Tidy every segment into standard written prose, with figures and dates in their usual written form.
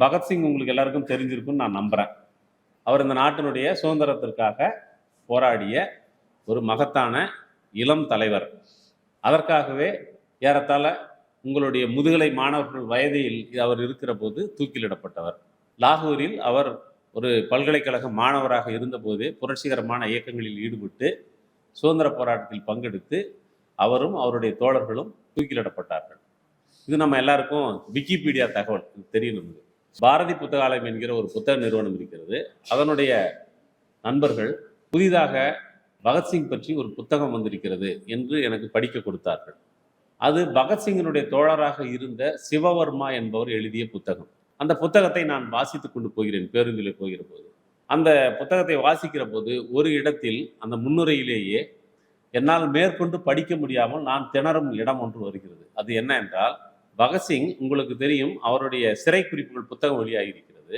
பகத்சிங் உங்களுக்கு எல்லாருக்கும் தெரிஞ்சிருக்கும்னு நான் நம்புகிறேன். அவர் இந்த நாட்டினுடைய சுதந்திரத்திற்காக போராடிய ஒரு மகத்தான இளம் தலைவர். அதற்காகவே ஏறத்தாழ உங்களுடைய முதுகலை மாணவர்கள் வயதில் அவர் இருக்கிற போது தூக்கிலிடப்பட்டவர். லாகூரில் அவர் ஒரு பல்கலைக்கழக மாணவராக இருந்தபோதே புரட்சிகரமான இயக்கங்களில் ஈடுபட்டு சுதந்திர போராட்டத்தில் பங்கெடுத்து அவரும் அவருடைய தோழர்களும் தூக்கிலிடப்பட்டார்கள். இது நம்ம எல்லாருக்கும் விக்கிபீடியா தகவல் தெரியும். நமக்கு பாரதி புத்தகாலயம் என்கிற ஒரு புத்தக நிறுவனம் இருக்கிறது. அதனுடைய நண்பர்கள் புதிதாக பகத்சிங் பற்றி ஒரு புத்தகம் வந்திருக்கிறது என்று எனக்கு படிக்க கொடுத்தார்கள். அது பகத்சிங்கினுடைய தோழராக இருந்த சிவவர்மா என்பவர் எழுதிய புத்தகம். அந்த புத்தகத்தை நான் வாசித்துக் கொண்டு போகிறேன் பேருந்தில் போகிற போது. அந்த புத்தகத்தை வாசிக்கிற போது ஒரு இடத்தில் அந்த முன்னுரையிலேயே என்னால் மேற்கொண்டு படிக்க முடியாமல் நான் திணறும் இடம் ஒன்று வருகிறது. அது என்ன என்றால், பகத்சிங் உங்களுக்கு தெரியும், அவருடைய சிறை குறிப்புகள் புத்தகம் வெளியாகி இருக்கிறது.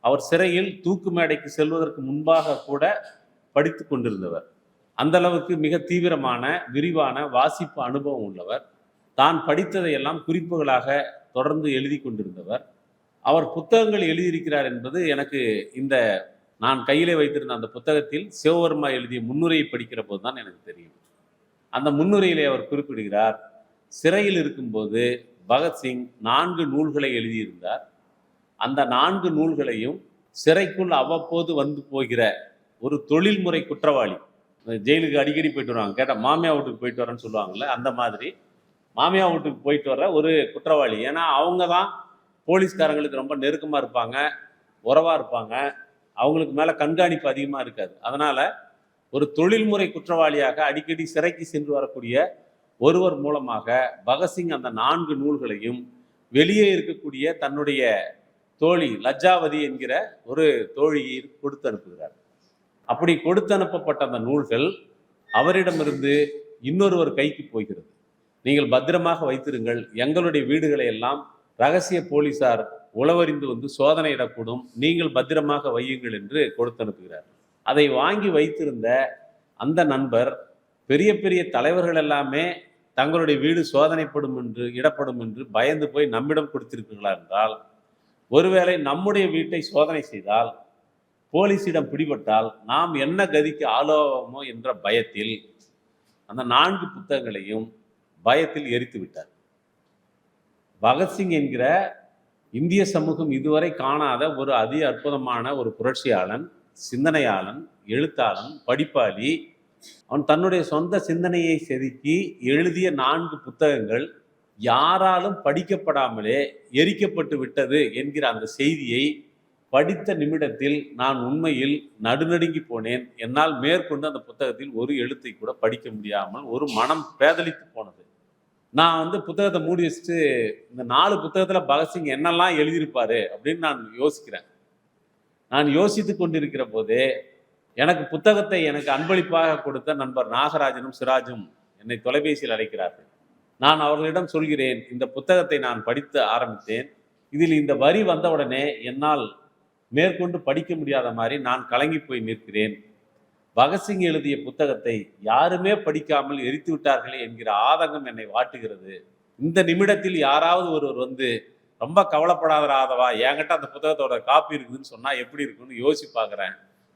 அவர் சிறையில் தூக்கு மேடைக்கு செல்வதற்கு முன்பாக கூட படித்து கொண்டிருந்தவர். அந்த அளவுக்கு மிக தீவிரமான விரிவான வாசிப்பு அனுபவம் உள்ளவர். தான் படித்ததையெல்லாம் குறிப்புகளாக தொடர்ந்து எழுதி கொண்டிருந்தவர். அவர் புத்தகங்கள் எழுதியிருக்கிறார் என்பது எனக்கு இந்த நான் கையிலே வைத்திருந்த அந்த புத்தகத்தில் சிவவர்மா எழுதிய முன்னுரையை படிக்கிற போது தான் எனக்கு தெரியும். அந்த முன்னுரையிலே அவர் குறிப்பிடுகிறார், சிறையில் இருக்கும்போது பகத்சிங் 4 நூல்களை எழுதியிருந்தார். அந்த 4 நூல்களையும் சிறைக்குள் அவ்வப்போது வந்து போகிற ஒரு தொழில்முறை குற்றவாளி, ஜெயிலுக்கு அடிக்கடி போயிட்டு வருவாங்க, கேட்டால் மாமியா வீட்டுக்கு போயிட்டு வரேன்னு சொல்லுவாங்கள்ல, அந்த மாதிரி மாமியா வீட்டுக்கு போயிட்டு வர்ற ஒரு குற்றவாளி. ஏன்னா அவங்க தான் போலீஸ்காரங்களுக்கு ரொம்ப நெருக்கமாக இருப்பாங்க, உறவாக இருப்பாங்க, அவங்களுக்கு மேலே கண்காணிப்பு அதிகமாக இருக்காது. அதனால் ஒரு தொழில்முறை குற்றவாளியாக அடிக்கடி சிறைக்கு சென்று வரக்கூடிய ஒருவர் மூலமாக பகத்சிங் அந்த 4 நூல்களையும் வெளியே இருக்கக்கூடிய தன்னுடைய தோழி லஜ்ஜாவதி என்கிற ஒரு தோழியை கொடுத்து அனுப்புகிறார். அப்படி கொடுத்து அனுப்பப்பட்ட அந்த நூல்கள் அவரிடமிருந்து இன்னொருவர் கைக்கு போகிறது. நீங்கள் பத்திரமாக வைத்திருங்கள், எங்களுடைய வீடுகளை எல்லாம் ரகசிய போலீசார் உளவறிந்து வந்து சோதனையிடக்கூடும், நீங்கள் பத்திரமாக வையுங்கள் என்று கொடுத்து அனுப்புகிறார். அதை வாங்கி வைத்திருந்த அந்த நண்பர் பெரிய பெரிய தலைவர்கள் எல்லாமே தங்களுடைய வீடு சோதனைப்படும் என்று இடப்படும் என்று பயந்து போய் நம்மிடம் கொடுத்திருக்கிறீர்களா என்றால், ஒருவேளை நம்முடைய வீட்டை சோதனை செய்தால், போலீஸிடம் பிடிபட்டால் நாம் என்ன கதிக்கு ஆளாவோமோ என்ற பயத்தில் அந்த 4 புத்தகங்களையும் பயத்தில் எரித்து விட்டார். பகத்சிங் என்கிற இந்திய சமூகம் இதுவரை காணாத ஒரு அதி அற்புதமான ஒரு புரட்சியாளன், சிந்தனையாளன், எழுத்தாளன், படிப்பாளி. அவன் தன்னுடைய சொந்த சிந்தனையை செதுக்கி எழுதிய 4 புத்தகங்கள் யாராலும் படிக்கப்படாமலே எரிக்கப்பட்டு விட்டது என்கிற அந்த செய்தியை படித்த நிமிடத்தில் நான் உண்மையில் நடுநடுங்கி போனேன். என்னால் மேற்கொண்டு அந்த புத்தகத்தில் ஒரு எழுத்தை கூட படிக்க முடியாமல் ஒரு மனம் பேதலித்து போனது. நான் புத்தகத்தை மூடி வச்சுட்டு இந்த 4 புத்தகத்தில் பகத்சிங் என்னெல்லாம் எழுதியிருப்பாரு அப்படின்னு நான் யோசிக்கிறேன். நான் யோசித்து கொண்டிருக்கிற போதே புத்தகத்தை எனக்கு அன்பளிப்பாக கொடுத்த நண்பர் நாகராஜனும் சிராஜும் என்னை தொலைபேசியில் அழைக்கிறார்கள். நான் அவர்களிடம் சொல்கிறேன், இந்த புத்தகத்தை நான் படித்து ஆரம்பித்தேன், இதில் இந்த வரி வந்தவுடனே என்னால் மேற்கொண்டு படிக்க முடியாத மாதிரி நான் கலங்கி போய் நிற்கிறேன். பகத்சிங் எழுதிய புத்தகத்தை யாருமே படிக்காமல் எரித்து விட்டார்களே என்கிற ஆதங்கம் என்னை வாட்டுகிறது. இந்த நிமிடத்தில் யாராவது ஒருவர் ரொம்ப கவலைப்படாத ராதவா, என்கிட்ட அந்த புத்தகத்தோட காப்பி இருக்குதுன்னு சொன்னால் எப்படி இருக்குன்னு யோசிச்சு பார்க்குறேன்.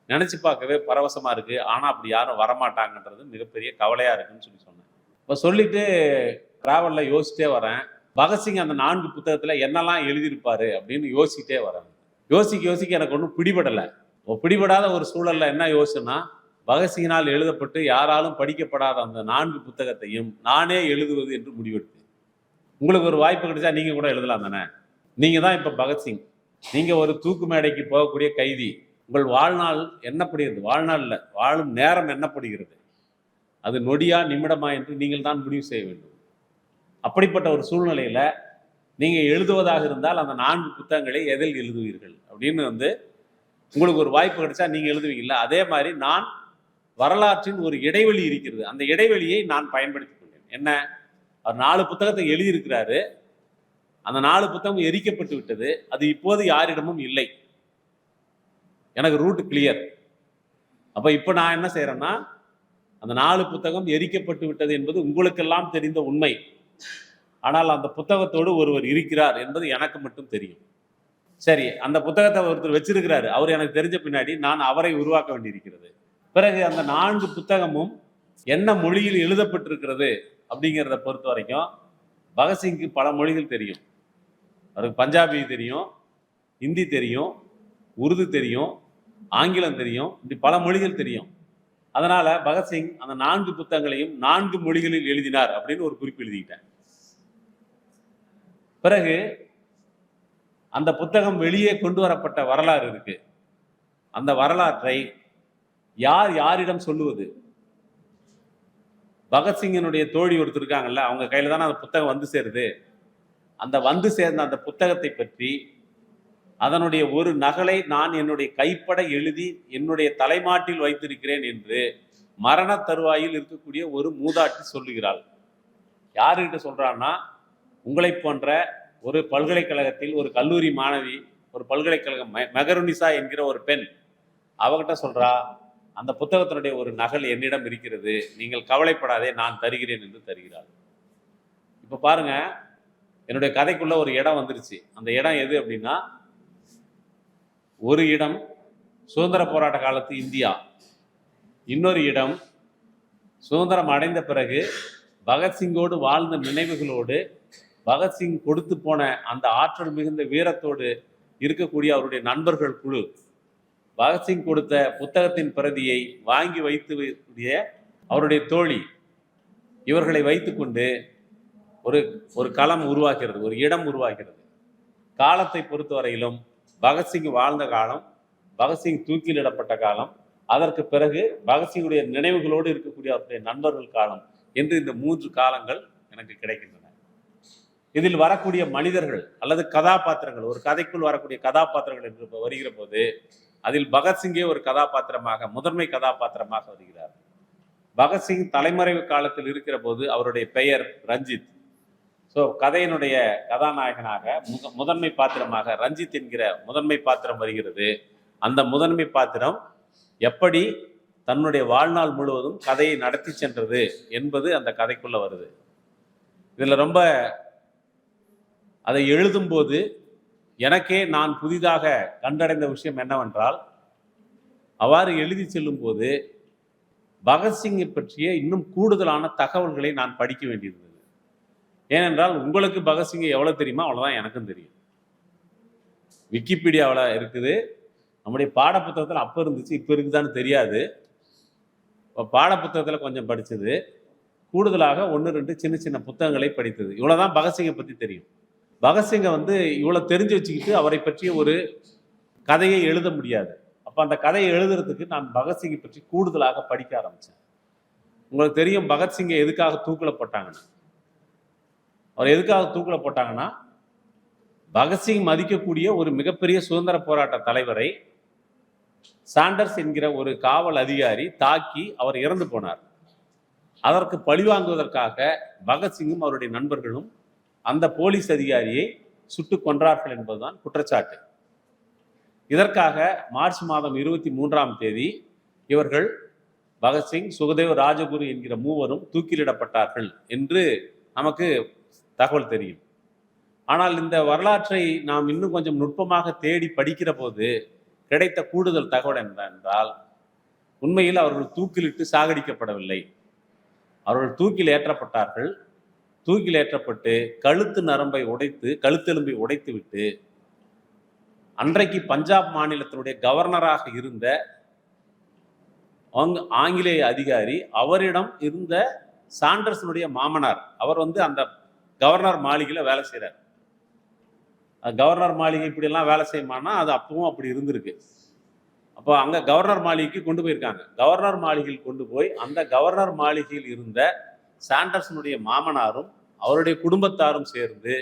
நினச்சி பார்க்கவே பரவசமாக இருக்குது. ஆனால் அப்படி யாரும் வரமாட்டாங்கன்றது மிகப்பெரிய கவலையாக இருக்குன்னு சொன்னேன். இப்போ சொல்லிட்டு ட்ராவலில் யோசிச்சிட்டே வரேன், பகத்சிங் அந்த 4 புத்தகத்தில் என்னெல்லாம் எழுதியிருப்பாரு அப்படின்னு யோசிக்கிட்டே வரேன். யோசிக்க எனக்கு ஒன்றும் பிடிபடலை. பிடிபடாத ஒரு சூழலில் என்ன யோசனை, பகத்சிங்கினால் எழுதப்பட்டு யாராலும் படிக்கப்படாத அந்த 4 புத்தகத்தையும் நானே எழுதுவது என்று முடிவெடுத்தேன். உங்களுக்கு ஒரு வாய்ப்பு கிடைச்சா நீங்கள் கூட எழுதலாம் தானே? நீங்கள் தான் இப்போ பகத்சிங். நீங்கள் ஒரு தூக்கு மேடைக்கு போகக்கூடிய கைதி. உங்கள் வாழ்நாள் என்னப்படுகிறது? வாழ்நாள் இல்லை, வாழும் நேரம் என்னப்படுகிறது? அது நொடியா நிமிடமா என்று நீங்கள் தான் முடிவு செய்ய வேண்டும். அப்படிப்பட்ட ஒரு சூழ்நிலையில் நீங்கள் எழுதுவதாக இருந்தால் அந்த 4 புத்தகங்களை எதில் எழுதுவீர்கள் அப்படின்னு உங்களுக்கு ஒரு வாய்ப்பு கிடைச்சா நீங்கள் எழுதுவீங்கல்ல, அதே மாதிரி நான் வரலாற்றின் ஒரு இடைவெளி இருக்கிறது, அந்த இடைவெளியை நான் பயன்படுத்திக் கொண்டேன். என்ன, அவர் 4 புத்தகத்தை எழுதியிருக்கிறாரு, அந்த 4 புத்தகம் எரிக்கப்பட்டு விட்டது, அது இப்போது யாரிடமும் இல்லை. எனக்கு ரூட் கிளியர். அப்போ இப்போ நான் என்ன செய்கிறேன்னா, அந்த 4 புத்தகம் எரிக்கப்பட்டு விட்டது என்பது உங்களுக்கெல்லாம் தெரிந்த உண்மை. ஆனால் அந்த புத்தகத்தோடு ஒருவர் இருக்கிறார் என்பது எனக்கு மட்டும் தெரியும். சரி, அந்த புத்தகத்தை ஒருத்தர் வச்சிருக்கிறாரு, அவர் எனக்கு தெரிஞ்ச பின்னாடி நான் அவரை உருவாக்க வேண்டியிருக்கிறது. பிறகு அந்த 4 புத்தகமும் என்ன மொழியில் எழுதப்பட்டிருக்கிறது அப்படிங்கிறத பொறுத்த வரைக்கும் பகத்சிங்க்கு பல மொழிகள் தெரியும். அவருக்கு பஞ்சாபி தெரியும், ஹிந்தி தெரியும், உருது தெரியும், ஆங்கிலம் தெரியும், இப்படி பல மொழிகள் தெரியும். அதனால பகத்சிங் அந்த 4 புத்தகங்களையும் 4 மொழிகளில் எழுதினார் அப்படின்னு ஒரு குறிப்பு எழுதிக்கிட்டேன். பிறகு அந்த புத்தகம் வெளியே கொண்டு வரப்பட்ட வரலாறு இருக்கு. அந்த வரலாற்றை யார் யாரிடம் சொல்லுவது? பகத்சிங்கினுடைய தோழி ஒருத்தர் இருக்காங்கல்ல, அவங்க கையில தானே அந்த புத்தகம் வந்து சேருது. அந்த வந்து சேர்ந்த அந்த புத்தகத்தை பற்றி அதனுடைய ஒரு நகலை நான் என்னுடைய கைப்பட எழுதி என்னுடைய தலைமாட்டில் வைத்திருக்கிறேன் என்று மரண தருவாயில் இருக்கக்கூடிய ஒரு மூதாட்டி சொல்லுகிறாள். யாருகிட்ட சொல்றான்னா, உங்களை போன்ற ஒரு பல்கலைக்கழகத்தில் ஒரு கல்லூரி மாணவி, ஒரு பல்கலைக்கழகம் மெகருனிசா என்கிற ஒரு பெண், அவகிட்ட சொல்றா, அந்த புத்தகத்தினுடைய ஒரு நகல் என்னிடம் இருக்கிறது, நீங்கள் கவலைப்படாதே, நான் தருகிறேன் என்று தருகிறாள். இப்ப பாருங்க, என்னுடைய கதைக்குள்ள ஒரு இடம் வந்துருச்சு. அந்த இடம் எது அப்படின்னா, ஒரு இடம் சுதந்திர போராட்ட காலத்து இந்தியா, இன்னொரு இடம் சுதந்திரம் அடைந்த பிறகு பகத்சிங்கோடு வாழ்ந்த நினைவுகளோடு பகத்சிங் கொடுத்து போன அந்த ஆற்றல் மிகுந்த வீரத்தோடு இருக்கக்கூடிய அவருடைய நண்பர்கள் குழு, பகத்சிங் கொடுத்த புத்தகத்தின் பிரதியை வாங்கி வைத்து அவருடைய தோழி, இவர்களை வைத்துக்கொண்டு ஒரு களம் உருவாகிறது, ஒரு இடம் உருவாகிறது. காலத்தை பொறுத்தவரையிலும் பகத்சிங் வாழ்ந்த காலம், பகத்சிங் தூக்கிலிடப்பட்ட காலம், அதற்கு பிறகு பகத்சிங்குடைய நினைவுகளோடு இருக்கக்கூடிய அவருடைய நண்பர்கள் காலம் என்று இந்த 3 காலங்கள் எனக்கு கிடைக்கின்றன. இதில் வரக்கூடிய மனிதர்கள் அல்லது கதாபாத்திரங்கள், ஒரு கதைக்குள் வரக்கூடிய கதாபாத்திரங்கள் என்று வருகிற போது அதில் பகத்சிங்கே ஒரு கதாபாத்திரமாக, முதன்மை கதாபாத்திரமாக வருகிறார். பகத்சிங் தலைமறைவு காலத்தில் இருக்கிற போது அவருடைய பெயர் ரஞ்சித். ஸோ கதையினுடைய கதாநாயகனாக முதன்மை பாத்திரமாக ரஞ்சித் என்கிற முதன்மை பாத்திரம் வருகிறது. அந்த முதன்மை பாத்திரம் எப்படி தன்னுடைய வாழ்நாள் முழுவதும் கதையை நடத்தி சென்றது என்பது அந்த கதைக்குள்ள வருது. இதுல ரொம்ப அதை எழுதும்போது எனக்கே நான் புதிதாக கண்டடைந்த விஷயம் என்னவென்றால், அவ்வாறு எழுதி செல்லும் போது பகத்சிங்கை பற்றிய இன்னும் கூடுதலான தகவல்களை நான் படிக்க வேண்டியிருந்தது. ஏனென்றால் உங்களுக்கு பகத்சிங்கை எவ்வளவு தெரியுமா அவ்வளவுதான் எனக்கும் தெரியும். விக்கிபீடியாவில் இருக்குது, நம்முடைய பாடப்புத்தகத்தில் அப்போ இருந்துச்சு, இப்போ இருக்குதான்னு தெரியாது. இப்போ பாடப்புத்தகத்தில் கொஞ்சம் படித்தது, கூடுதலாக 1-2 சின்ன சின்ன புத்தகங்களை படித்தது. இவ்வளோதான் பகத்சிங்கை பற்றி தெரியும். பகத்சிங்கை இவ்வளோ தெரிஞ்சு வச்சுக்கிட்டு அவரை பற்றிய ஒரு கதையை எழுத முடியாது. அப்போ அந்த கதையை எழுதுறதுக்கு நான் பகத்சிங்கை பற்றி கூடுதலாக படிக்க ஆரம்பித்தேன். உங்களுக்கு தெரியும் பகத்சிங்கை எதுக்காக தூக்கில் போட்டாங்கன்னு. அவர் எதுக்காக தூக்கில் போட்டாங்கன்னா, பகத்சிங் மதிக்கக்கூடிய ஒரு மிகப்பெரிய சுதந்திர போராட்ட தலைவரை சாண்டர்ஸ் என்கிற ஒரு காவல் அதிகாரி தாக்கி அவர் இறந்து போனார். அதற்கு பழிவாங்குவதற்காக பகத்சிங்கும் அவருடைய நண்பர்களும் அந்த போலீஸ் அதிகாரியை சுட்டு கொன்றார்கள் என்பதுதான் குற்றச்சாட்டு. இதற்காக மார்ச் மாதம் 23ஆம் தேதி இவர்கள் பகத்சிங், சுகதேவ், ராஜகுரு என்கிற மூவரும் தூக்கிலிடப்பட்டார்கள் என்று நமக்கு தகவல் தெரியும். ஆனால் இந்த வரலாற்றை நாம் இன்னும் கொஞ்சம் நுட்பமாக தேடி படிக்கிற போது கிடைத்த கூடுதல் தகவல் என்னவென்றால், உண்மையில் அவர்கள் தூக்கிலிட்டு சாகடிக்கப்படவில்லை. அவர்கள் தூக்கில் ஏற்றப்பட்டார்கள். தூக்கில் ஏற்றப்பட்டு கழுத்து நரம்பை உடைத்து, கழுத்தெலும்பை உடைத்து விட்டு, அன்றைக்கு பஞ்சாப் மாநிலத்தினுடைய கவர்னராக இருந்த ஆங்கிலேய அதிகாரி, அவரிடம் இருந்த சாண்டர்ஸனுடைய மாமனார், அவர் அந்த கவர்னர் மாளிகையில் வேலை செய்கிறார். கவர்னர் மாளிகை இப்படியெல்லாம் வேலை செய்யுமானா அது அப்பவும் அப்படி இருந்திருக்கு. அப்போ அங்கே கவர்னர் மாளிகைக்கு கொண்டு போயிருக்காங்க. கவர்னர் மாளிகையில் கொண்டு போய் அந்த கவர்னர் மாளிகையில் இருந்த சாண்டர்ஸனுடைய மாமனாரும் அவருடைய குடும்பத்தாரும் சேர்ந்து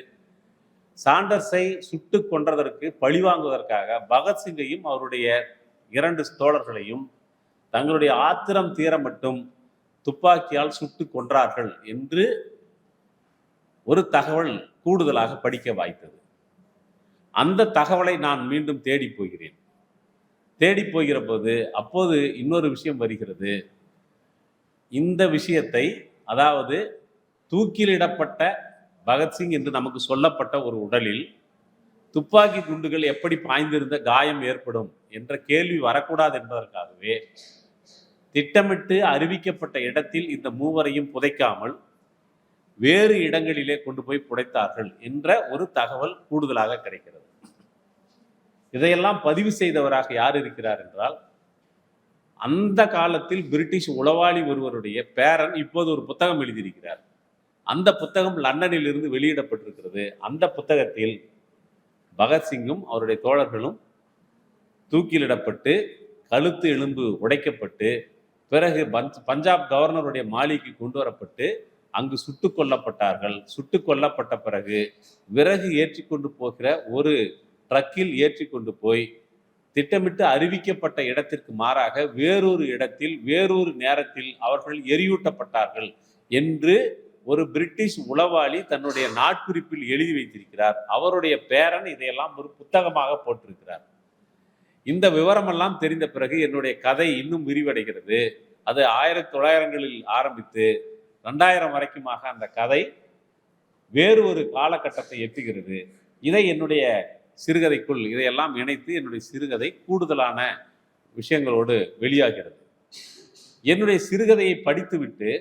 சாண்டர்ஸை சுட்டு கொன்றதற்கு பழிவாங்குவதற்காக பகத்சிங்கையும் அவருடைய 2 தோழர்களையும் தங்களுடைய ஆத்திரம் தீர மட்டும் துப்பாக்கியால் சுட்டு கொன்றார்கள் என்று ஒரு தகவல் கூடுதலாக படிக்க வாய்த்தது. அந்த தகவலை நான் மீண்டும் தேடி போகிறேன். தேடி போகிற போது அப்போது இன்னொரு விஷயம் வருகிறது. இந்த விஷயத்தை, அதாவது தூக்கிலிடப்பட்ட பகத்சிங் என்று நமக்கு சொல்லப்பட்ட ஒரு உடலில் துப்பாக்கி குண்டுகள் எப்படி பாய்ந்திருந்த காயம் ஏற்படும் என்ற கேள்வி வரக்கூடாது என்பதற்காகவே திட்டமிட்டு அறிவிக்கப்பட்ட இடத்தில் இந்த மூவரையும் புதைக்காமல் வேறு இடங்களிலே கொண்டு போய் புதைத்தார்கள் என்ற ஒரு தகவல் கூடுதலாக கிடைக்கிறது. இதையெல்லாம் பதிவு செய்தவராக யார் இருக்கிறார் என்றால், அந்த காலத்தில் பிரிட்டிஷ் உளவாளி ஒருவருடைய பேரன் இப்போது ஒரு புத்தகம் எழுதியிருக்கிறார். அந்த புத்தகம் லண்டனில் இருந்து வெளியிடப்பட்டிருக்கிறது. அந்த புத்தகத்தில் பகத்சிங்கும் அவருடைய தோழர்களும் தூக்கிலிடப்பட்டு கழுத்து எலும்பு உடைக்கப்பட்டு பிறகு பஞ்சாப் கவர்னருடைய மாளிகைக்கு கொண்டு வரப்பட்டு அங்கு சுட்டுக் கொல்லப்பட்டார்கள். சுட்டுக் கொல்லப்பட்ட பிறகு விறகு ஏற்றி கொண்டு போகிற ஒரு ட்ரக்கில் ஏற்றி கொண்டு போய் திட்டமிட்டு அறிவிக்கப்பட்ட இடத்திற்கு மாறாக வேறொரு இடத்தில் வேறொரு நேரத்தில் அவர்கள் எரியூட்டப்பட்டார்கள் என்று ஒரு பிரிட்டிஷ் உளவாளி தன்னுடைய நாட்குறிப்பில் எழுதி வைத்திருக்கிறார். அவருடைய பேரன் இதையெல்லாம் ஒரு புத்தகமாக போட்டிருக்கிறார். இந்த விவரமெல்லாம் தெரிந்த பிறகு என்னுடைய கதை இன்னும் விரிவடைகிறது. அது 1900களில் ஆரம்பித்து 2000 வரைக்குமாக அந்த கதை வேறு ஒரு காலகட்டத்தை எட்டுகிறது. இதை என்னுடைய சிறுகதைக்குள் இதையெல்லாம் இணைத்து என்னுடைய சிறுகதை கூடுதலான விஷயங்களோடு வெளியாகிறது. என்னுடைய சிறுகதையை படித்துவிட்டு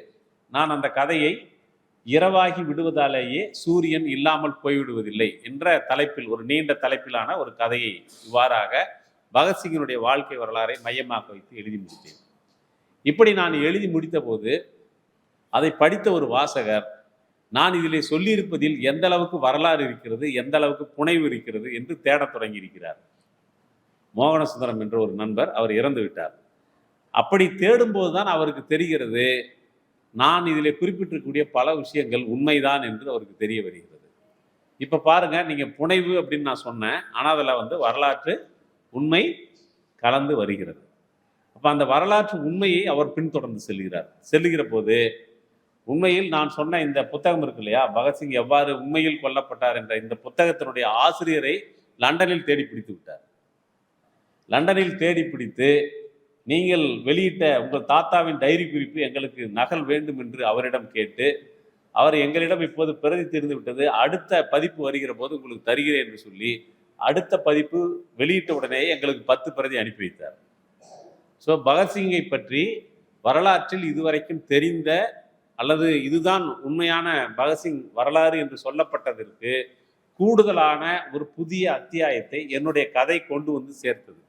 நான் அந்த கதையை இரவாகி விடுவதாலேயே சூரியன் இல்லாமல் போய்விடுவதில்லை என்ற தலைப்பில் ஒரு நீண்ட தலைப்பிலான ஒரு கதையை இவ்வாறாக பகத்சிங்கினுடைய வாழ்க்கை வரலாறை மையமாக வைத்து எழுதி முடித்தேன். இப்படி நான் எழுதி முடித்த போது அதை படித்த ஒரு வாசகர், நான் இதிலே சொல்லியிருப்பதில் எந்த அளவுக்கு வரலாறு இருக்கிறது, எந்த அளவுக்கு புனைவு இருக்கிறது என்று தேடத் தொடங்கி இருக்கிறார். மோகனசுந்தரம் என்ற ஒரு நண்பர், அவர் இறந்து விட்டார். அப்படி தேடும்போது தான் அவருக்கு தெரிகிறது, நான் இதிலே குறிப்பிட்டிருக்கக்கூடிய பல விஷயங்கள் உண்மைதான் என்று அவருக்கு தெரிய வருகிறது. இப்போ பாருங்க, நீங்க புனைவு அப்படின்னு நான் சொன்னேன், ஆனால் அதில் வரலாற்று உண்மை கலந்து வருகிறது. அப்போ அந்த வரலாற்று உண்மையை அவர் பின்தொடர்ந்து செல்லுகிற போது உண்மையில் நான் சொன்ன இந்த புத்தகம் இருக்கு இல்லையா, பகத்சிங் எவ்வாறு உண்மையில் கொல்லப்பட்டார் என்ற இந்த புத்தகத்தினுடைய ஆசிரியரை லண்டனில் தேடி பிடித்து விட்டார். லண்டனில் தேடி பிடித்து, நீங்கள் வெளியிட்ட உங்கள் தாத்தாவின் டைரி குறிப்பு எங்களுக்கு நகல் வேண்டும் என்று அவரிடம் கேட்டு, அவர் எங்களிடம் இப்போது பிரதி தெரிந்து விட்டது, அடுத்த பதிப்பு வருகிற போது உங்களுக்கு தருகிறேன் என்று சொல்லி அடுத்த பதிப்பு வெளியிட்ட உடனே எங்களுக்கு 10 பிரதி அனுப்பி வைத்தார். ஸோ பகத்சிங்கை பற்றி வரலாற்றில் இதுவரைக்கும் தெரிந்த அல்லது இதுதான் உண்மையான பகத்சிங் வரலாறு என்று சொல்லப்பட்டதற்கு கூடுதலான ஒரு புதிய அத்தியாயத்தை என்னுடைய கதை கொண்டு வந்து சேர்த்தது.